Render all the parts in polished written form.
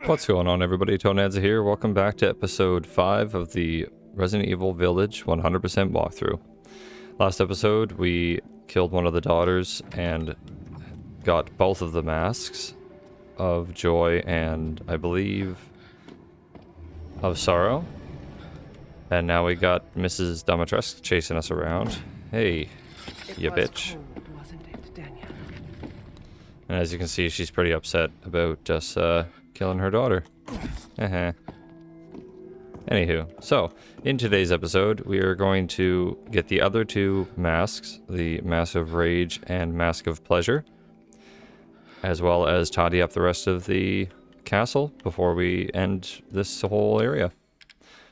What's going on, everybody? Tonanza here. Welcome back to episode 5 of the Resident Evil Village 100% walkthrough. Last episode, we killed one of the daughters and got both of the masks of joy and, I believe, of sorrow. And now we got Mrs. Dimitrescu chasing us around. Hey, you bitch. Cold, wasn't it, Daniel? And as you can see, she's pretty upset about us killing her daughter. Anywho, so in today's episode, we are going to get the other two masks, the Mask of Rage and Mask of Pleasure, as well as tidy up the rest of the castle before we end this whole area.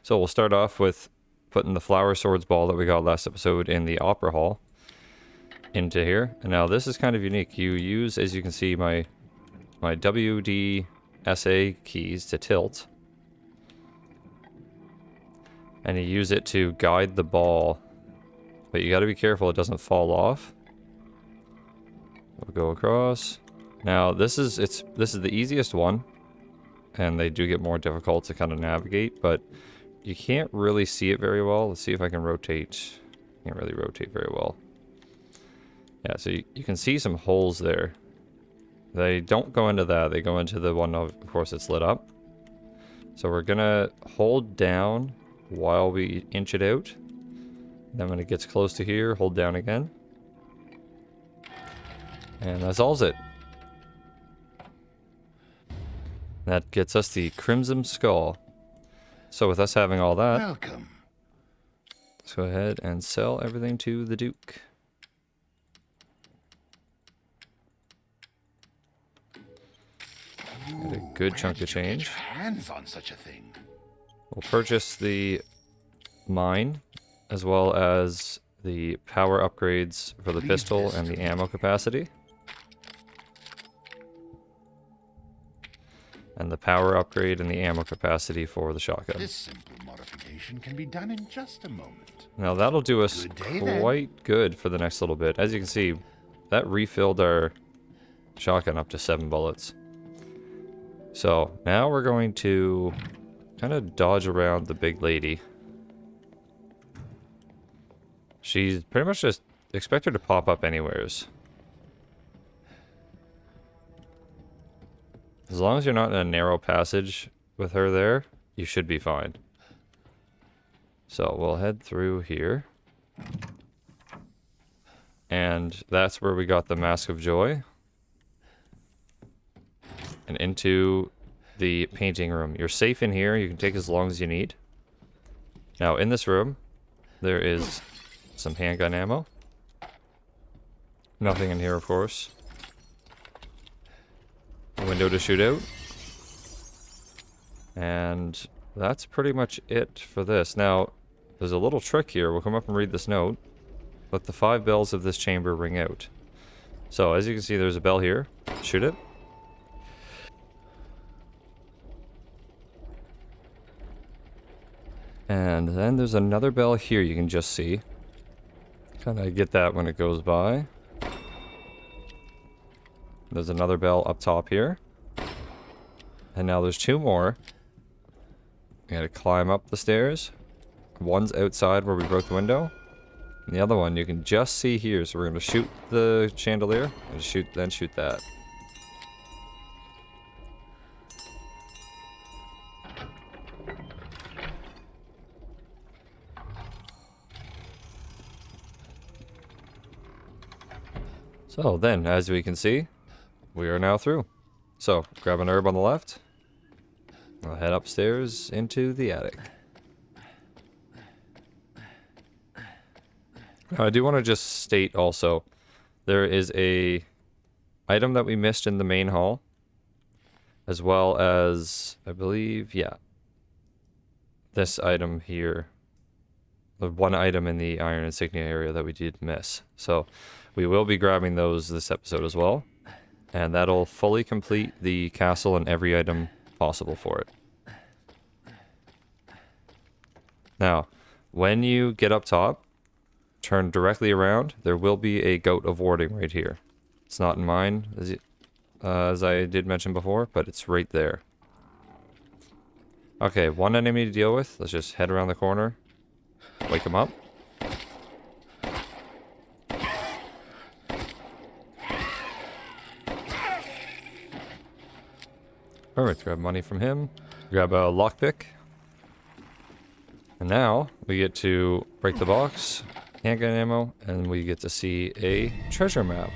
So we'll start off with putting the flower swords ball that we got last episode in the opera hall into here. And now this is kind of unique. You use, as you can see, my BSAA keys to tilt, and you use it to guide the ball, but you got to be careful it doesn't fall off. We'll go across. Now this is the easiest one, and they do get more difficult to kind of navigate, but you can't really see it very well. Let's see if I can rotate. Can't really rotate very well. Yeah, so you can see some holes there. They don't go into that. They go into the one, of course, it's lit up. So we're gonna hold down while we inch it out. Then when it gets close to here, hold down again. And that solves it. That gets us the Crimson Skull. So with us having all that, Welcome. let's go ahead and sell everything to the Duke. Got a good chunk of change. Hands on such a thing. We'll purchase the mine, as well as the power upgrades for the pistol and the ammo capacity. And the power upgrade and the ammo capacity for the shotgun. This simple modification can be done in just a moment. Now that'll do us Good day, then. quite good for the next little bit. As you can see, that refilled our shotgun up to 7 bullets. So now we're going to kind of dodge around the big lady. She's pretty much just expect her to pop up anywheres. As long as you're not in a narrow passage with her there, you should be fine. So we'll head through here. And that's where we got the Mask of Joy. And into the painting room. You're safe in here. You can take as long as you need. Now in this room, there is some handgun ammo. Nothing in here, of course. A window to shoot out. And that's pretty much it for this. Now, there's a little trick here. We'll come up and read this note. Let the 5 bells of this chamber ring out. So, as you can see, there's a bell here. Shoot it. And then there's another bell here you can just see. Kind of get that when it goes by. There's another bell up top here. And now there's 2 more. We gotta climb up the stairs. One's outside where we broke the window. And the other one you can just see here. So we're gonna shoot the chandelier and then shoot that. So then, as we can see, we are now through. So, grab an herb on the left. We'll head upstairs into the attic. I do want to just state also, there is a item that we missed in the main hall, as well as, I believe, yeah, this item here. The one item in the iron insignia area that we did miss. So, we will be grabbing those this episode as well. And that'll fully complete the castle and every item possible for it. Now, when you get up top, turn directly around. There will be a goat of warding right here. It's not in mine, as I did mention before, but it's right there. Okay, one enemy to deal with. Let's just head around the corner. Wake him up. Perfect. Grab money from him. Grab a lockpick. And now we get to break the box, handgun ammo, and we get to see a treasure map.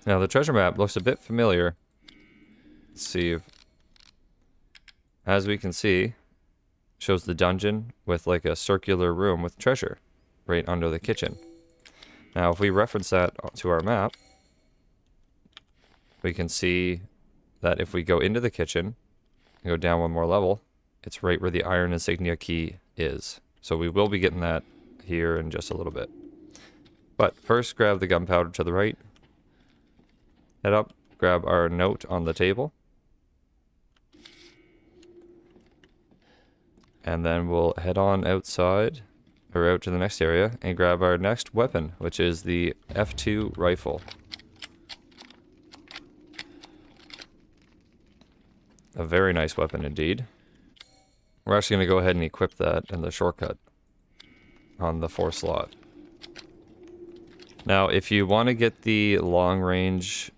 Now the treasure map looks a bit familiar. Let's see if, as we can see, shows the dungeon with like a circular room with treasure right under the kitchen. Now if we reference that to our map, we can see that if we go into the kitchen and go down one more level, it's right where the iron insignia key is. So we will be getting that here in just a little bit. But first, grab the gunpowder to the right. Head up, grab our note on the table. And then we'll head on outside, or out to the next area, and grab our next weapon, which is the F2 rifle. A very nice weapon indeed. We're actually going to go ahead and equip that in the shortcut on the 4 slot. Now, if you want to get the long range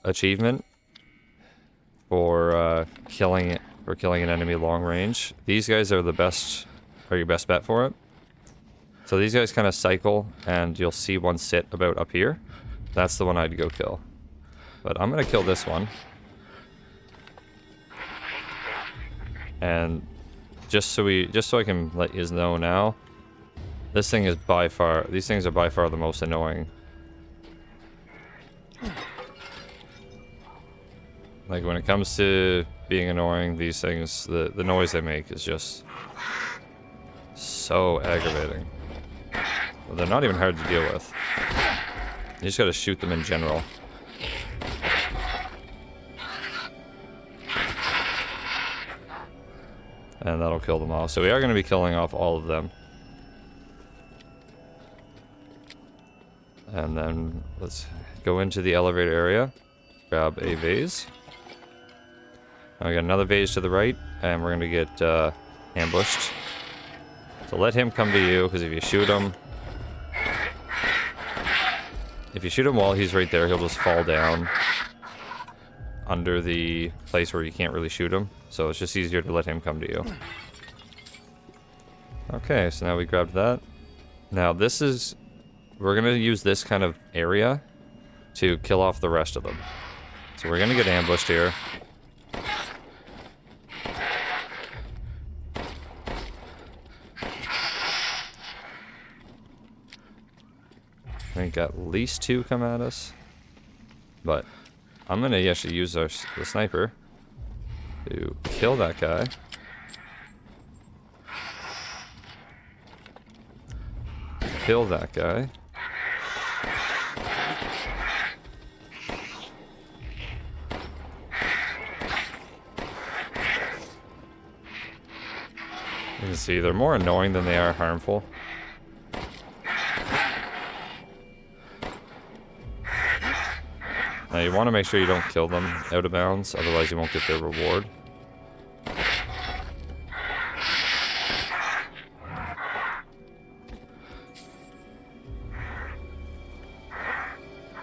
achievement for killing an enemy long range, these guys are your best bet for it. So these guys kind of cycle, and you'll see one sit about up here. That's the one I'd go kill. But I'm going to kill this one. And just so I can let you know now, these things are by far the most annoying. Like when it comes to being annoying, these things, the noise they make is just so aggravating. Well, they're not even hard to deal with. You just gotta shoot them in general. And that'll kill them all. So we are going to be killing off all of them. And then let's go into the elevator area. Grab a vase. Now we got another vase to the right. And we're going to get ambushed. So let him come to you, because if you shoot him while he's right there, he'll just fall down under the place where you can't really shoot him. So it's just easier to let him come to you. Okay, so now we grabbed that. Now we're gonna use this kind of area to kill off the rest of them. So we're gonna get ambushed here. I think at least 2 come at us. But I'm gonna actually use the sniper to kill that guy. Kill that guy. You can see they're more annoying than they are harmful. Now you want to make sure you don't kill them out of bounds, otherwise you won't get their reward.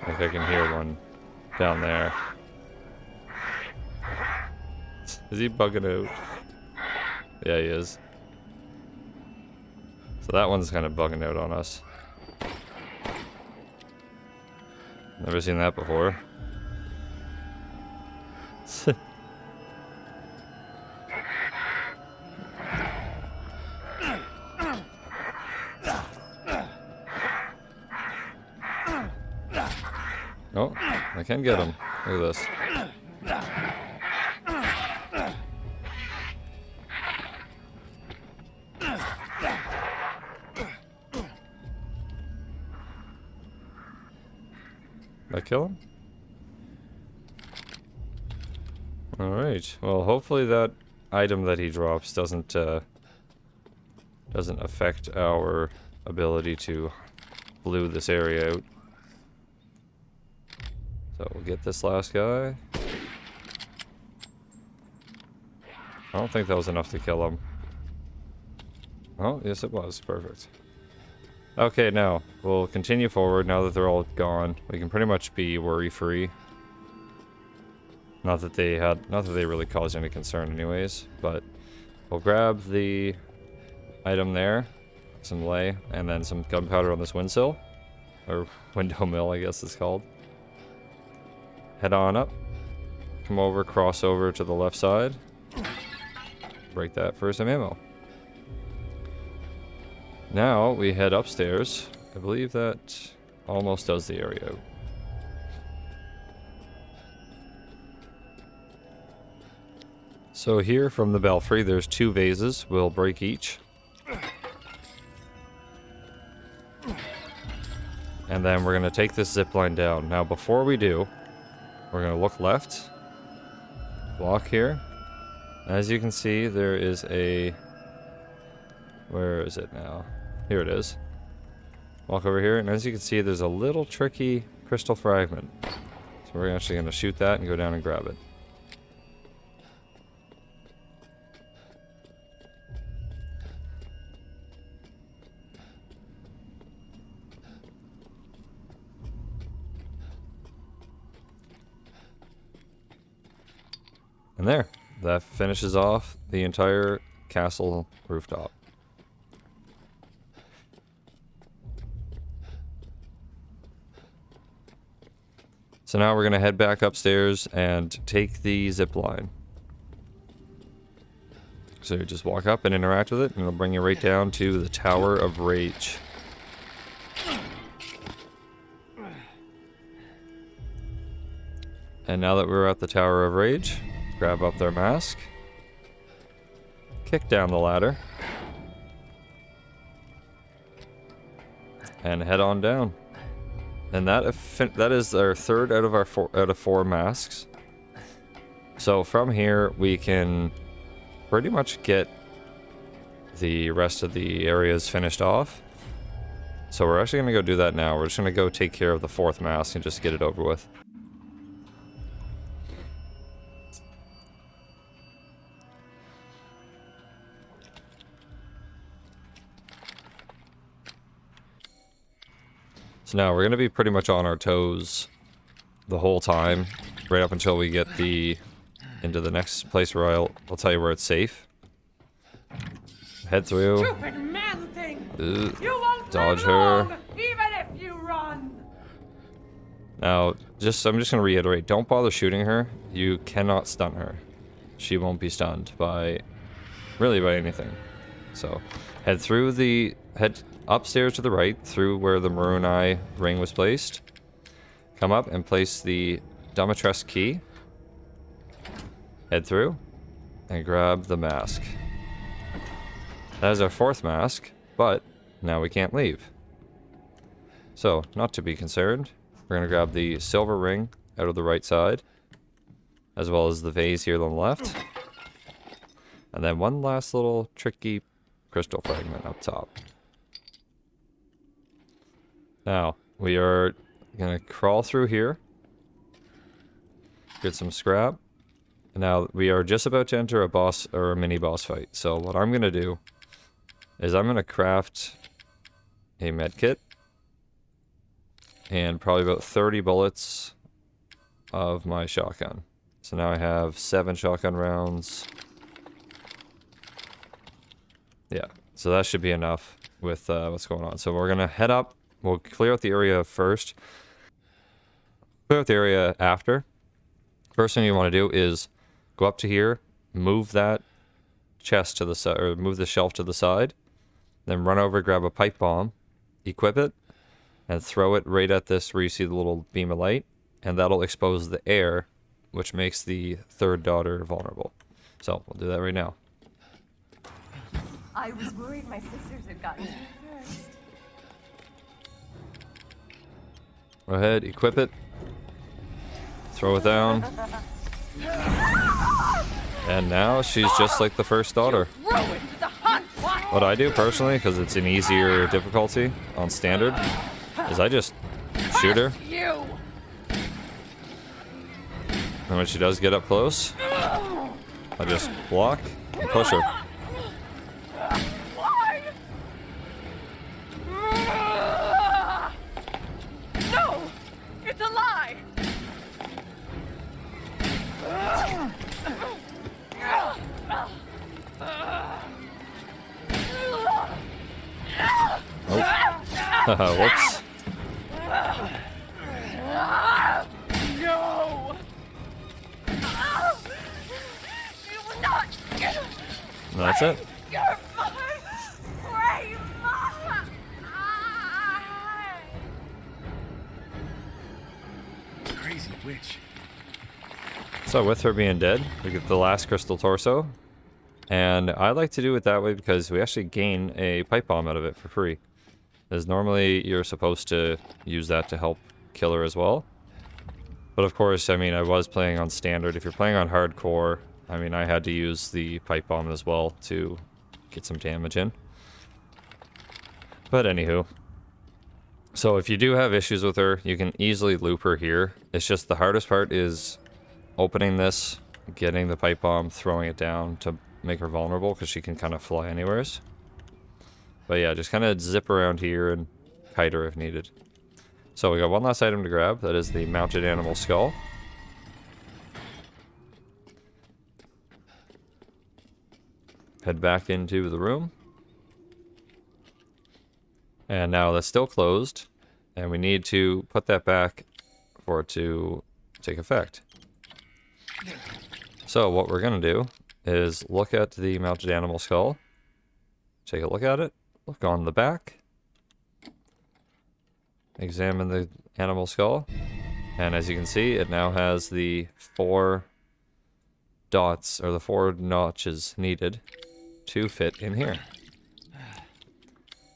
I think I can hear one down there. Is he bugging out? Yeah, he is. So that one's kind of bugging out on us. Never seen that before. Oh, I can get him. Look at this. Did I kill him? Alright, well hopefully that item that he drops doesn't affect our ability to blue this area out. So we'll get this last guy. I don't think that was enough to kill him. Oh, yes it was. Perfect. Okay, now, we'll continue forward now that they're all gone. We can pretty much be worry-free. Not that they really caused any concern anyways, but we'll grab the item there, some lay, and then some gunpowder on this windsill. Or window mill, I guess it's called. Head on up. Come over, cross over to the left side. Break that for some ammo. Now we head upstairs. I believe that almost does the area. So here from the Belfry, there's 2 vases. We'll break each. And then we're going to take this zip line down. Now before we do, we're going to look left. Walk here. As you can see, there is a... Where is it now? Here it is. Walk over here, and as you can see, there's a little tricky crystal fragment. So we're actually going to shoot that and go down and grab it. And there, that finishes off the entire castle rooftop. So now we're going to head back upstairs and take the zip line. So you just walk up and interact with it, and it'll bring you right down to the Tower of Rage. And now that we're at the Tower of Rage, grab up their mask, kick down the ladder, and head on down. And that is our 3rd out of 4 masks. So from here we can pretty much get the rest of the areas finished off. So we're actually going to go do that now. We're just going to go take care of the 4th mask and just get it over with. So now we're going to be pretty much on our toes the whole time, right up until we get into the next place where I'll tell you where it's safe. Head through. Stupid man thing. You won't Dodge live her. long, even if you run. Now, I'm just going to reiterate, don't bother shooting her. You cannot stun her. She won't be stunned by anything. So, head upstairs to the right, through where the maroon eye ring was placed. Come up and place the Dimitrescu key. Head through, and grab the mask. That is our 4th mask, but now we can't leave. So, not to be concerned, we're going to grab the silver ring out of the right side, as well as the vase here on the left. And then one last little tricky crystal fragment up top. Now, we are going to crawl through here, get some scrap. Now, we are just about to enter a boss or a mini boss fight. So what I'm going to do is I'm going to craft a med kit and probably about 30 bullets of my shotgun. So now I have 7 shotgun rounds. Yeah, so that should be enough with what's going on. So we're going to head up. We'll clear out the area first. Clear out the area after. First thing you want to do is go up to here, move that chest to the side, or move the shelf to the side. Then run over, grab a pipe bomb, equip it, and throw it right at this where you see the little beam of light. And that'll expose the air, which makes the 3rd daughter vulnerable. So we'll do that right now. I was worried my sisters had gotten to it first. Go ahead, equip it. Throw it down. And now she's just like the 1st daughter. Ruined the hunt. What I do personally, because it's an easier difficulty on standard, is I just shoot her. You. And when she does get up close, I just block and push her. Why? No! It's a lie! Oh. Whoops. No! You will not That's it. You're my brave mother! Crazy witch. So with her being dead, we get the last crystal torso. And I like to do it that way because we actually gain a pipe bomb out of it for free. As normally you're supposed to use that to help kill her as well. But of course, I mean, I was playing on standard. If you're playing on hardcore, I mean, I had to use the pipe bomb as well to get some damage in. But anywho. So if you do have issues with her, you can easily loop her here. It's just the hardest part is opening this, getting the pipe bomb, throwing it down to make her vulnerable because she can kind of fly anywheres. But yeah, just kind of zip around here and kite her if needed. So we got one last item to grab. That is the mounted animal skull. Head back into the room. And now that's still closed. And we need to put that back for it to take effect. So what we're going to do is look at the mounted animal skull. Take a look at it. Look on the back. Examine the animal skull. And as you can see, it now has the 4 dots, or the 4 notches needed to fit in here.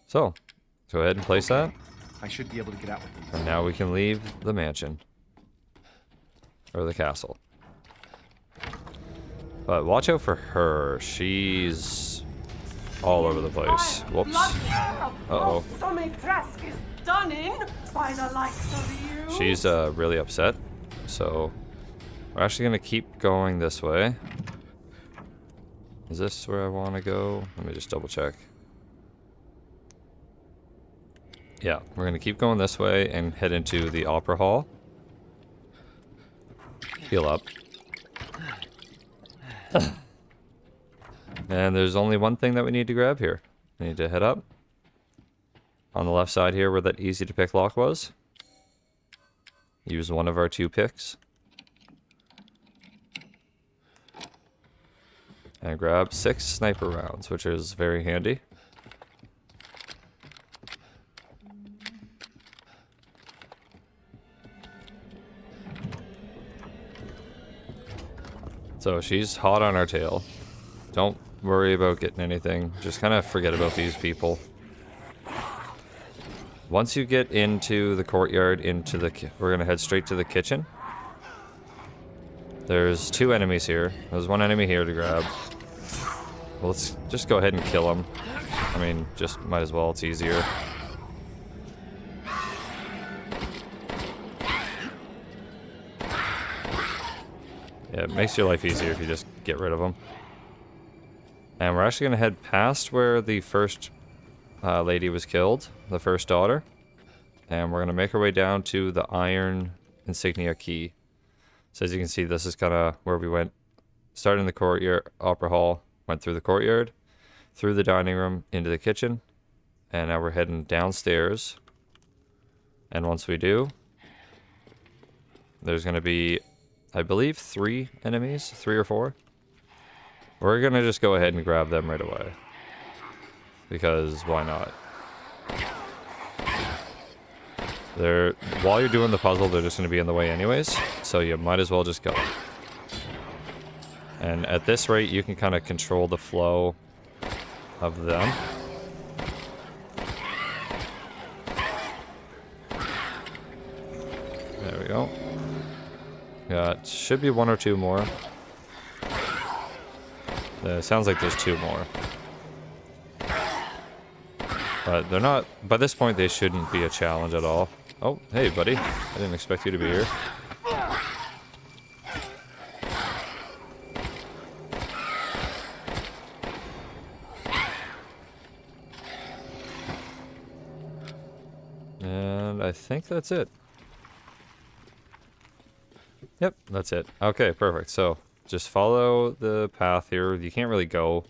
So, go ahead and place that. I should be able to get out with these. And now we can leave the mansion. Or the castle. But watch out for her. She's all over the place. Whoops. Uh-oh. Dimitrescu is done in by the likes of you. She's really upset. So we're actually going to keep going this way. Is this where I want to go? Let me just double check. Yeah, we're going to keep going this way and head into the opera hall. Heal up. And there's only one thing that we need to grab here. We need to head up. On the left side here where that easy to pick lock was. Use one of our 2 picks. And grab 6 sniper rounds, which is very handy. So she's hot on our tail. Don't worry about getting anything. Just kind of forget about these people. Once you get into the courtyard, we're going to head straight to the kitchen. There's 2 enemies here. There's 1 enemy here to grab. Well, let's just go ahead and kill him. I mean, just might as well. It's easier. Yeah, it makes your life easier if you just get rid of them. And we're actually going to head past where the first lady was killed, the first daughter. And we're going to make our way down to the iron insignia key. So as you can see, this is kind of where we went. Started in the courtyard, opera hall, went through the courtyard, through the dining room, into the kitchen. And now we're heading downstairs. And once we do, there's going to be, I believe, 3 enemies, 3 or 4. We're going to just go ahead and grab them right away. Because why not? While you're doing the puzzle, they're just going to be in the way anyways. So you might as well just go. And at this rate, you can kind of control the flow of them. There we go. Got, should be 1 or 2 more. It sounds like there's 2 more. But they're not, by this point they shouldn't be a challenge at all. Oh, hey buddy. I didn't expect you to be here. I think that's it. Yep, that's it. Okay, perfect. So just follow the path here. You can't really go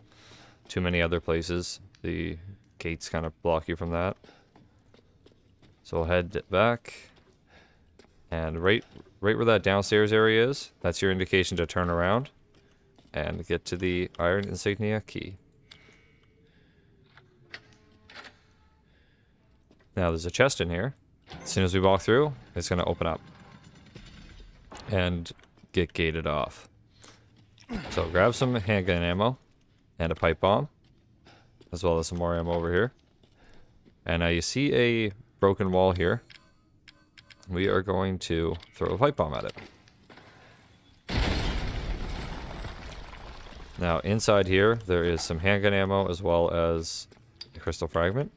too many other places. The gates kind of block you from that. So we'll head back. And right where that downstairs area is, that's your indication to turn around and get to the iron insignia key. Now there's a chest in here. As soon as we walk through, it's going to open up and get gated off. So grab some handgun ammo and a pipe bomb, as well as some more ammo over here. And now you see a broken wall here. We are going to throw a pipe bomb at it. Now inside here, there is some handgun ammo as well as a crystal fragment.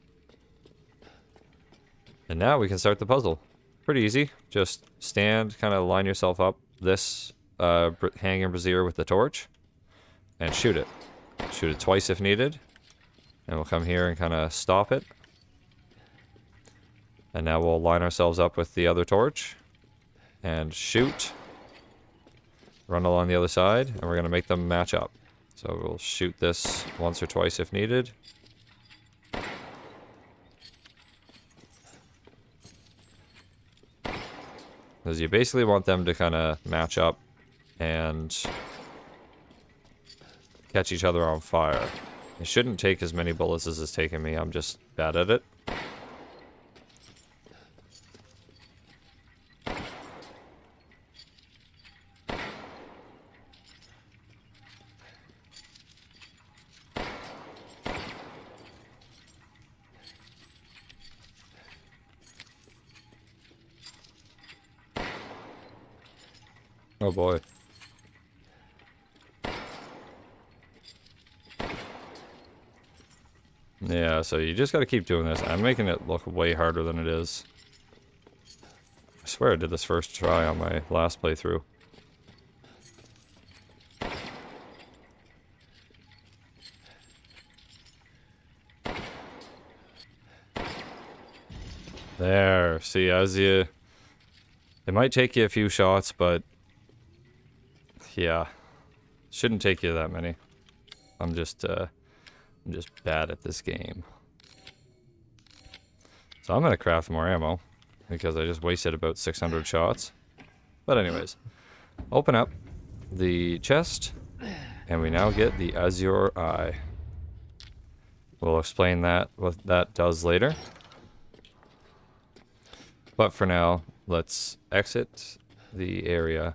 And now we can start the puzzle. Pretty easy. Just stand, kind of line yourself up this hanging brazier with the torch and shoot it. Shoot it twice if needed. And we'll come here and kind of stop it. And now we'll line ourselves up with the other torch and shoot. Run along the other side, and we're going to make them match up. So we'll shoot this once or twice if needed. Because you basically want them to kind of match up and catch each other on fire. It shouldn't take as many bullets as it's taken me. I'm just bad at it. Oh boy. Yeah, so you just gotta keep doing this. I'm making it look way harder than it is. I swear I did this first try on my last playthrough. There, see, as you... It might take you a few shots, but... Yeah, shouldn't take you that many. I'm just bad at this game. So I'm gonna craft more ammo because I just wasted about 600 shots. But anyways, open up the chest, and we now get the Azure Eye. We'll explain that what that does later. But for now, let's exit the area.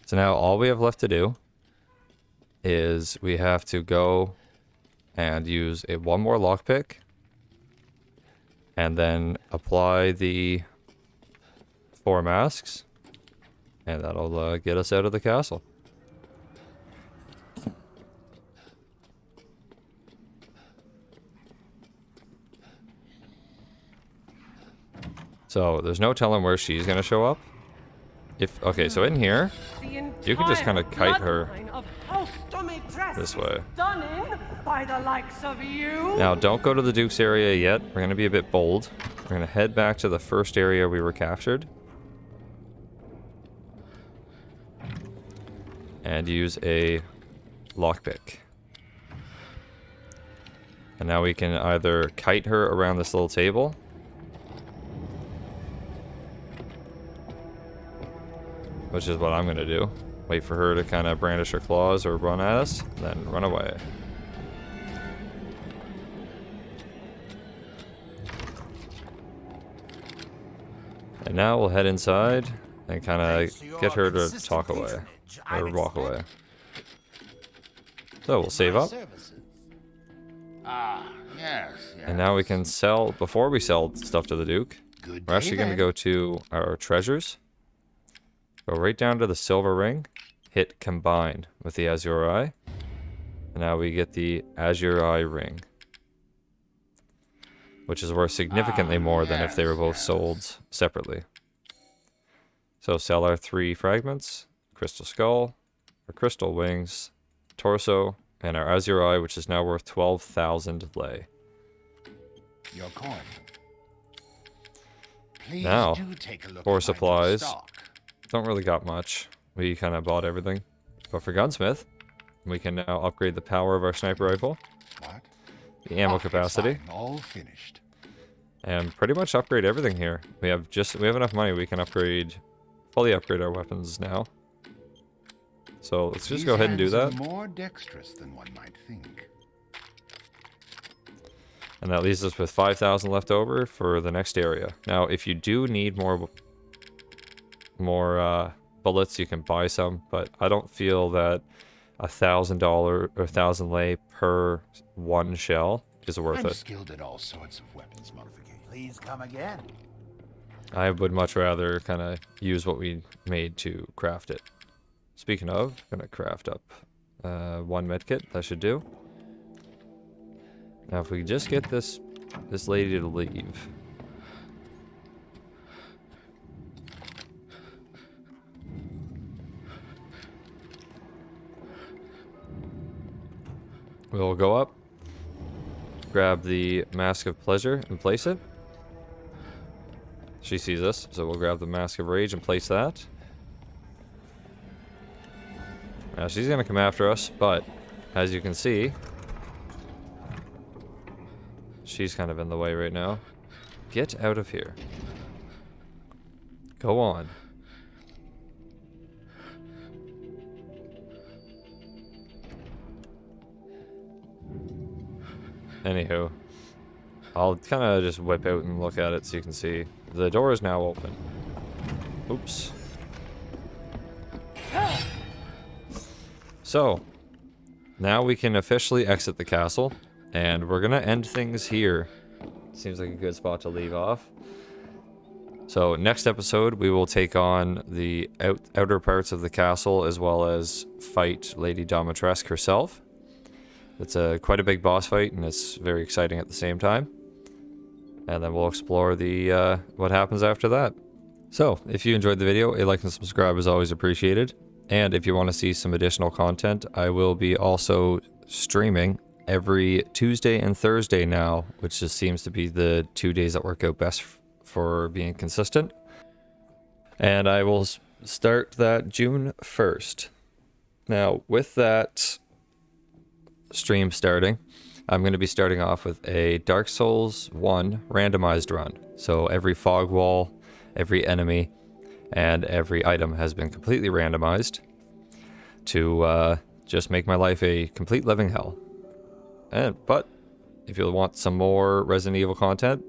So now all we have left to do is we have to go and use one more lockpick and then apply the 4 masks, and that'll get us out of the castle. So there's no telling where she's gonna show up. Okay, so in here, you can just kind of kite her this way. Done in by the likes of you. Now, don't go to the Duke's area yet. We're going to be a bit bold. We're going to head back to the first area we were captured. And use a lockpick. And now we can either kite her around this little table, which is what I'm going to do. Wait for her to kind of brandish her claws or run at us, then run away. And now we'll head inside and kind of get her to talk away, or walk away. So we'll save up. Ah, yes. And now we can sell, before we sell stuff to the Duke, we're actually going to go to our treasures. Go right down to the silver ring, hit combine with the Azure Eye, and now we get the Azure Eye ring, which is worth significantly more than if they were both sold separately. So sell our 3 fragments, crystal skull, our crystal wings, torso, and our Azure Eye, which is now worth 12,000 lei. Your coin. Please Now, do take a look for at my supplies. stock. Don't really got much. We kind of bought everything. But for gunsmith, we can now upgrade the power of our sniper rifle, What? the ammo It's capacity, fine, all finished. and pretty much upgrade everything here. We have enough money. We can fully upgrade our weapons now. So let's just These go ahead and do hands are that. more dexterous than one might think. And that leaves us with 5,000 left over for the next area. Now, if you do need more bullets, you can buy some, but I don't feel that $1,000 or 1,000 lei per one shell is worth I'm it. skilled at all sorts of weapons modification. Please come again. I would much rather kind of use what we made to craft it. Speaking of, I'm gonna craft up one medkit. That should do. Now, if we could just get this lady to leave. We'll go up, grab the Mask of Pleasure and place it. She sees us, so we'll grab the Mask of Rage and place that. Now she's gonna come after us, but as you can see, she's kind of in the way right now. Get out of here. Go on. Anywho, I'll kind of just whip out and look at it so you can see. The door is now open. Oops. So, now we can officially exit the castle, and we're gonna end things here. Seems like a good spot to leave off. So, next episode, we will take on the outer parts of the castle, as well as fight Lady Dimitrescu herself. It's quite a big boss fight, and it's very exciting at the same time. And then we'll explore the what happens after that. So, if you enjoyed the video, a like and subscribe is always appreciated. And if you want to see some additional content, I will be also streaming every Tuesday and Thursday now, which just seems to be the 2 days that work out best for being consistent. And I will start that June 1st. Now, with that stream starting, I'm going to be starting off with a Dark Souls 1 randomized run. So every fog wall, every enemy, and every item has been completely randomized to just make my life a complete living hell. But if you'll want some more Resident Evil content,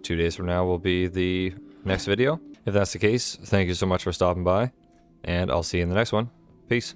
2 days from now will be the next video. If that's the case, thank you so much for stopping by, and I'll see you in the next one. Peace.